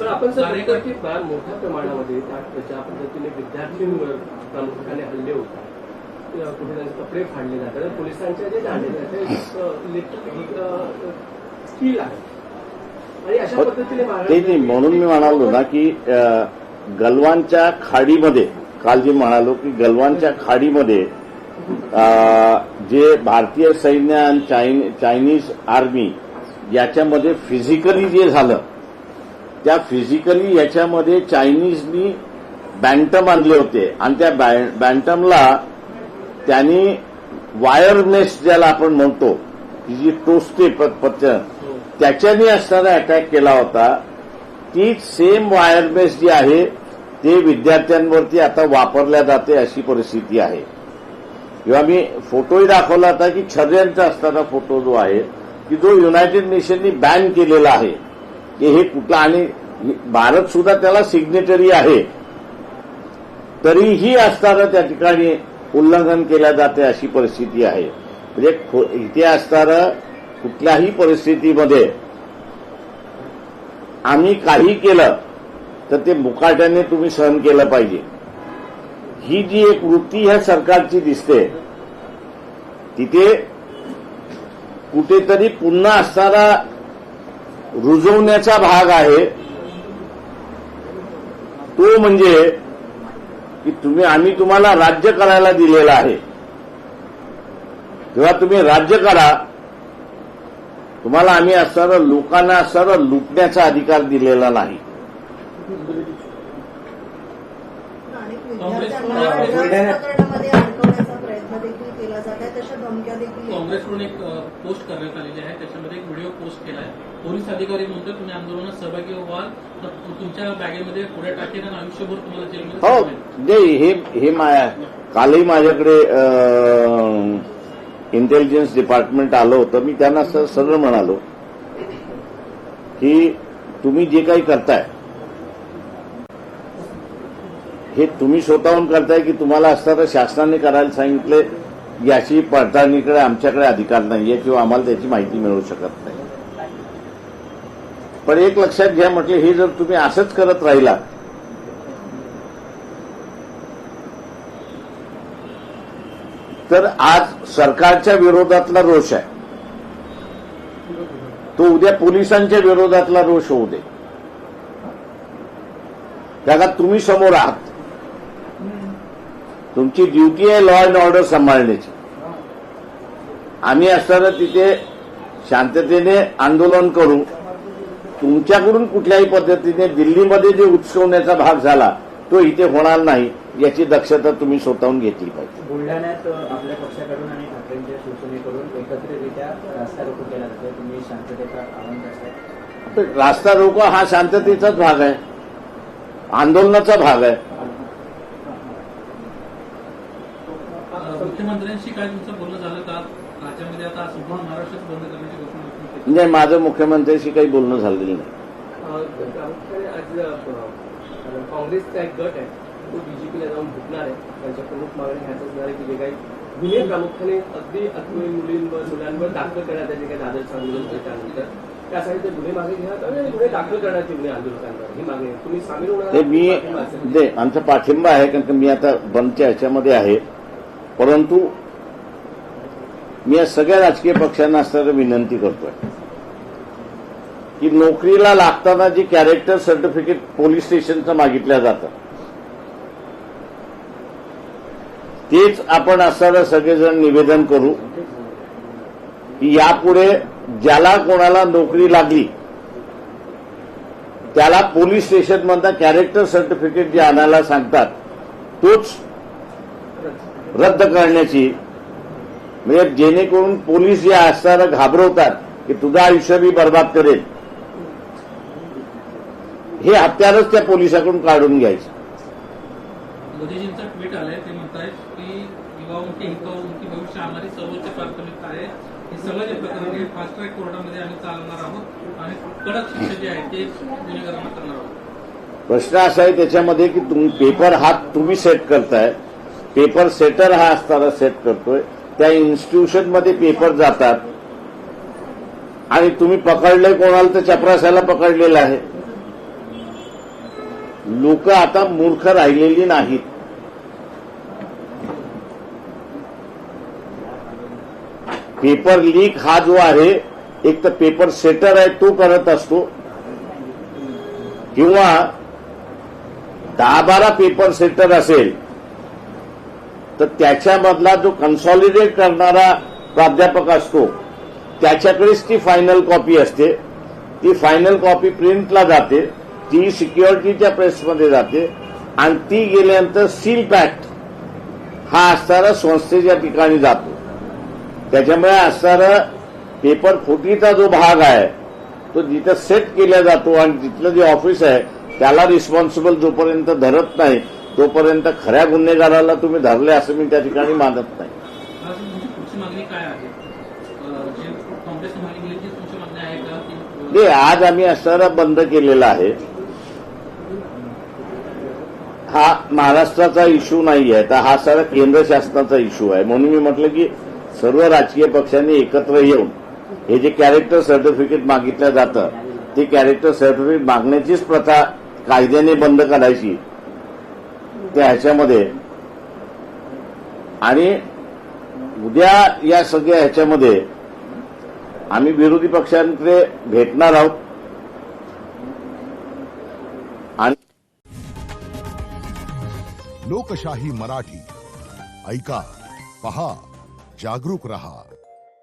पण आपण सर बघतो की फार मोठ्या प्रमाणामध्ये ज्या पद्धतीने विद्यार्थ्यांवर प्रामुख्याने हल्ले होतात, कुठे त्यांचे कपडे फाडले जातात, पोलिसांच्या जे दांडे स्किल आहे आणि अशा पद्धतीने म्हणून मी म्हणालो ना की गलवानच्या खाडीमध्ये काल जे म्हणालो की गलवानच्या खाडीमध्ये जे भारतीय सैन्य आणि चायनीज आर्मी याच्यामध्ये फिजिकली जे झालं, त्या फिजिकली याच्यामध्ये चायनीजनी बॅन्टम आणले होते आणि त्या बॅन्टमला त्यांनी वायरमेस ज्याला आपण म्हणतो की जी टोचते पत्त्या त्याच्याने असणारा अटॅक केला होता. तीच सेम वायरमेस जी आहे ते विद्यार्थ्यांवरती आता वापरल्या जाते अशी परिस्थिती आहे. किंवा मी फोटोही दाखवला होता की छर्यांचा असताना फोटो जो आहे की जो युनायटेड नेशननी बॅन केलेला आहे की हे कुठला, आणि भारत सुद्धा त्याला सिग्नेटरी आहे, तरीही असताना त्या ठिकाणी उल्लंघन केल्या जाते अशी परिस्थिती आहे. म्हणजे इथे असणारं कुठल्याही परिस्थितीमध्ये आम्ही काही केलं तर ते मुकाट्याने तुम्ही सहन केलं पाहिजे. ही जी एक वृत्ती ह्या सरकारची दिसते, तिथे कुठेतरी पुन्हा असणारा रुजवण्याचा भाग आहे. तो म्हणजे की आम्ही तुम्हाला राज्य करायला दिलेलं आहे, तेव्हा तुम्ही राज्य करा. तुम्हाला आम्ही असणारं लोकांना असणारं लुटण्याचा अधिकार दिलेला नाही. काँग्रेसकडून एक पोस्ट करण्यात आलेली आहे, त्याच्यामध्ये एक व्हिडिओ पोस्ट केला आहे. पोलीस अधिकारी म्हणतो तुम्ही आंदोलनात सहभागी व्हाल तर तुमच्या बॅगेमध्ये पुढे टाकेन आणि आयुष्यभर तुम्हाला जेलमध्ये. हो, हे कालही माझ्याकडे इंटेलिजन्स डिपार्टमेंट आलं होतं. मी त्यांना सरळ म्हणालो की तुम्ही जे काही करताय हे तुम्ही स्वतःहून करताय की तुम्हाला असताना शासनाने करायला सांगितले याची पडताळणीकडे आमच्याकडे अधिकार नाहीये किंवा आम्हाला त्याची माहिती मिळू शकत नाही. पण एक लक्षात घ्या, म्हटलं हे जर तुम्ही असंच करत राहिला तर आज सरकारच्या विरोधातला रोष आहे तो उद्या पोलिसांच्या विरोधातला रोष होऊ दे. त्याला तुम्ही समोर आहात, तुमची ड्युटी आहे लॉ अँड ऑर्डर सांभाळण्याची. आम्ही असताना तिथे शांततेने आंदोलन करू. तुमच्याकडून कुठल्याही पद्धतीने दिल्लीमध्ये जे उत्सवण्याचा भाग झाला तो इथे होणार नाही याची दक्षता तुम्ही स्वतःहून घेतली पाहिजे. बुलढाण्यात आपल्या पक्षाकडून आणि ठाकरेंच्या शिवसेनेकडून एकत्रितरित्या रास्ता रोको केला जातो, तुम्ही शांततेचा आवाहन करताय. रास्ता रोको हा शांततेचाच भाग आहे, आंदोलनाचा भाग आहे. मुख्यमंत्र्यांशी काय तुमचं बोलणं झालं का? राज्यामध्ये आता संपूर्ण महाराष्ट्रात बंद करण्याची घोषणा केली. नाही, माझं मुख्यमंत्र्यांशी काही बोलणं झालेलं नाही. आज काँग्रेसचा एक गट आहे तो बीजेपीला जाऊन भेटणार आहे. त्यांच्या प्रमुख मागण्या ह्याच असणार आहे की जे काही गुन्हे प्रामुख्याने अगदी मुलांवर दाखल करण्यात आले, काही दादरचं आंदोलन त्यानंतर त्यासाठी ते गुन्हे मागे घेण्यात आणि गुन्हे दाखल करण्यात येईल आंदोलकांवर. ही मागणी तुम्ही सामील होणार? आमचा पाठिंबा आहे, कारण की मी आता बंदच्या ह्याच्यामध्ये आहे. परंतु मी या सगळ्या राजकीय पक्षांना असणारी विनंती करतोय की नोकरीला लागताना जे कॅरेक्टर सर्टिफिकेट पोलीस स्टेशनचं मागितलं जातं तेच आपण असणारं सगळेजण निवेदन करू की यापुढे ज्याला कोणाला नोकरी लागली त्याला पोलीस स्टेशनमधनं कॅरेक्टर सर्टिफिकेट जे आणायला सांगतात तोच रद्द करण्याची, म्हणजे जेणेकरून पोलीस जे असणारं घाबरवतात की तुझं आयुष्य मी बर्बाद करेल, हे हत्यारच त्या पोलिसाकडून काढून घ्यायचं. मोदीजींचं ट्विट आलंय, ते म्हणतायत की युवाओं के हित और उनकी भविष्य हमारी सर्वोच्च प्राथमिकता आहे. हे सगळं जे प्रकरण आहे फास्ट ट्रॅक कोर्टामध्ये आम्ही चालवणार आहोत आणि कडक शिक्षा जी आहे ते गुन्हेगारांना करणार आहोत. प्रश्न असा आहे त्याच्यामध्ये की पेपर हा तुम्ही सेट करताय, पेपर सेटर हा असताना सेट करतोय. त्या इन्स्टिट्यूशनमध्ये पेपर जातात आणि तुम्ही पकडले कोणाला तर चपराशाला पकडलेलं आहे. लोक आता मूर्ख राहिलेली नाहीत. पेपर लीक हा जो आहे, एक तर पेपर सेटर आहे तो करत असतो, किंवा 10-12 पेपर सेटर असेल तर त्याच्यामधला जो कन्सॉलिडेट करणारा प्राध्यापक असतो त्याच्याकडेच ती फायनल कॉपी असते. ती फायनल कॉपी प्रिंटला जाते, ती सिक्युरिटीच्या प्रेसमध्ये जाते आणि ती गेल्यानंतर सील पॅक्ट हा असणारा संस्थेच्या ठिकाणी जातो. त्याच्यामुळे असणारा पेपर फुटीचा जो भाग आहे तो जिथं सेट केला जातो आणि तिथलं जे ऑफिस आहे त्याला रिस्पॉन्सिबल जोपर्यंत धरत नाही तोपर्यंत खऱ्या गुन्हेगाराला तुम्ही धरले असं मी त्या ठिकाणी मानत नाही. आज तुमची पुढची मागणी काय आहे? जे काँग्रेसने मागणी केली ती तुमची मागणी आहे का की ते आज आम्ही असणारा बंद केलेला आहे. हा महाराष्ट्राचा इश्यू नाही आहे, तर हा सारा केंद्र शासनाचा इश्यू आहे. म्हणून मी म्हटलं की सर्व राजकीय पक्षांनी एकत्र येऊन हे जे कॅरेक्टर सर्टिफिकेट मागितलं जातं ते कॅरेक्टर सर्टिफिकेट मागण्याचीच प्रथा कायद्याने बंद करायची त्या ह्याच्यामध्ये. आणि उद्या या सगळ्या ह्याच्यामध्ये आम्ही विरोधी पक्षांकडे भेटणार आहोत आणि लोकशाही मराठी ऐका, पहा, जागरूक रहा.